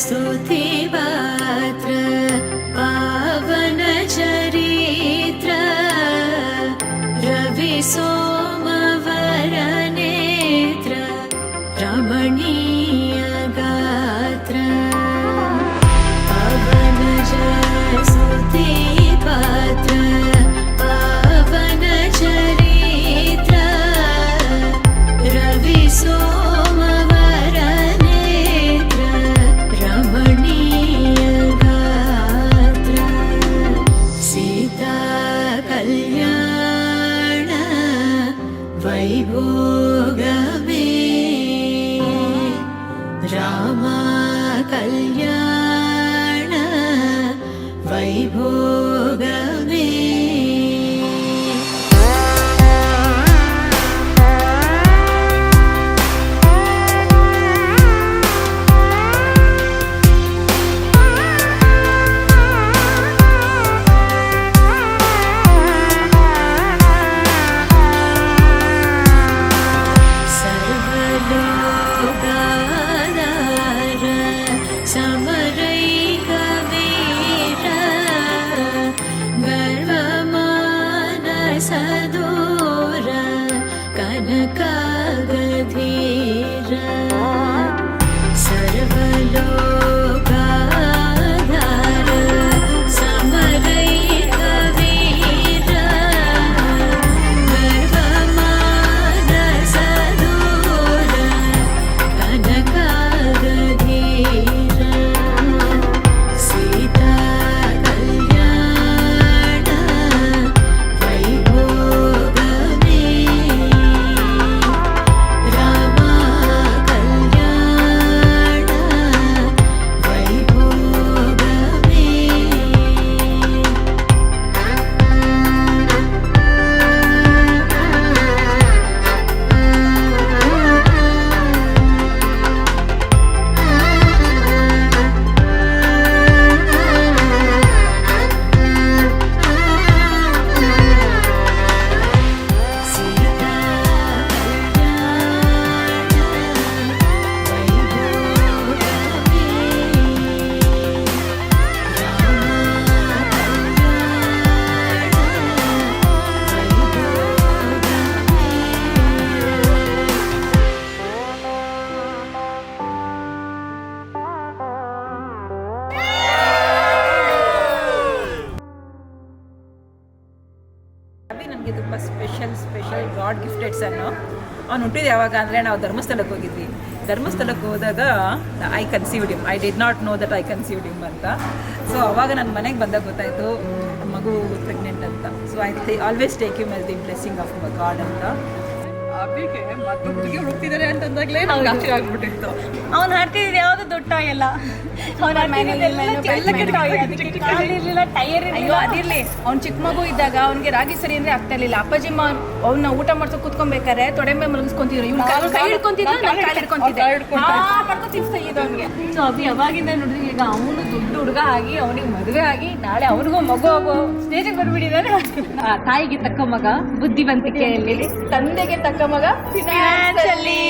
स्तुतिपात्र पावन चरित्र रवि सोमवर नेत्र रमणीय गात्र पावन स्तुतिपात्र पावन चरित्र रवि सोमवर नेत्र रमणीय गात्र सीता कल्याण वैभोगमे राम कल्याण वैभोगमे सर्वलोकाधार समरैकवीर गर्वमानसदूर कनकागधीर सर्वलोकाधार समरैकवीर गर्वमानसदूर कनकागधीर सीता कल्याण वैभोगमे राम कल्याण वैभोगमे सीता ಅಭಿ ನನಗೆ ತುಂಬ ಸ್ಪೆಷಲ್ ಗಾಡ್ ಗಿಫ್ಟೆಡ್ ಸನ್ನು. ಅವ್ನು ಹುಟ್ಟಿದ್ದು ಯಾವಾಗ ಅಂದರೆ ನಾವು ಧರ್ಮಸ್ಥಳಕ್ಕೆ ಹೋಗಿದ್ವಿ. ಧರ್ಮಸ್ಥಳಕ್ಕೆ ಹೋದಾಗ I conceived him. I did not no that I conceived him ಅಂತ. ಸೊ ಅವಾಗ ನನ್ನ ಮನೆಗೆ ಬಂದಾಗ ಗೊತ್ತಾಯಿತು ಮಗು ಪ್ರೆಗ್ನೆಂಟ್ ಅಂತ. So I always take him as the blessing of god ಅಂತ. ಅಭಿಗೆ ಮತ್ತು ಹುಡುಗಿ ಹುಡುಕ್ತಿದ್ದಾರೆ ಅಂತಂದಾಗಲೇ ನಮ್ಗೆ ಆಶ್ಚರ್ಯ ಆಗ್ಬಿಟ್ಟಿತ್ತು. ಅವ್ನು ಹಾಡ್ತಿದ್ದು ಯಾವ್ದು ದೊಡ್ಡ ಟಾಯ್ ಅಲ್ಲ, ಟೈರ್ ಅಯ್ಯೋ ಅದಿರ್ಲಿ, ಅವ್ನು ಚಿಕ್ಕ ಮಗು ಇದ್ದಾಗ ಅವ್ನಿಗೆ ರಾಗಿ ಸರಿ ಅಂದ್ರೆ ಆಗ್ತಾ ಇರ್ಲಿಲ್ಲ. ಅಪ್ಪಾಜಿ ಅವ್ನ ಊಟ ಮಾಡ್ಸೋ ಕೂತ್ಕೊಬೇಕಾರೆ ತೊಡೆ ಮೇಲೆ ಮಲಗಿಸ್ಕೊಂತಿದ್ರು. ಇವ್ನು ಕೈ ಹಿಡ್ಕೊಂತಿದ್ದ, ನಾನು ಕಾಲು ಹಿಡ್ಕೊಂತಿದ್ದೆ, ಮಾಡ್ಕೊಂಡು ತಿನ್ಸ್ತಾ ಇದ್ದು ಅವ್ನಿಗೆ. ಸೊ ಅಭಿ ಅವಾಗಿಂದ ನೋಡಿದ್ರೆ ಈಗ ಅವನು ದೊಡ್ಡ ಹುಡುಗ ಆಗಿ ಅವನಿಗೆ ಮದುವೆ ಆಗಿ ನಾಳೆ ಅವನಿಗೂ ಮಗು ಆಗೋ ಸ್ಟೇಜಿಗೆ ಬಂದ್ಬಿಟ್ಟಿದ್ದಾನೆ. ತಾಯಿಗೆ ತಕ್ಕ ಮಗ ಬುದ್ಧಿವಂತಿಕೆಯಲ್ಲಿ, ತಂದೆಗೆ ತಕ್ಕ ಮಗ ಫಿನಾನ್ಸ್ ಅಲ್ಲಿ.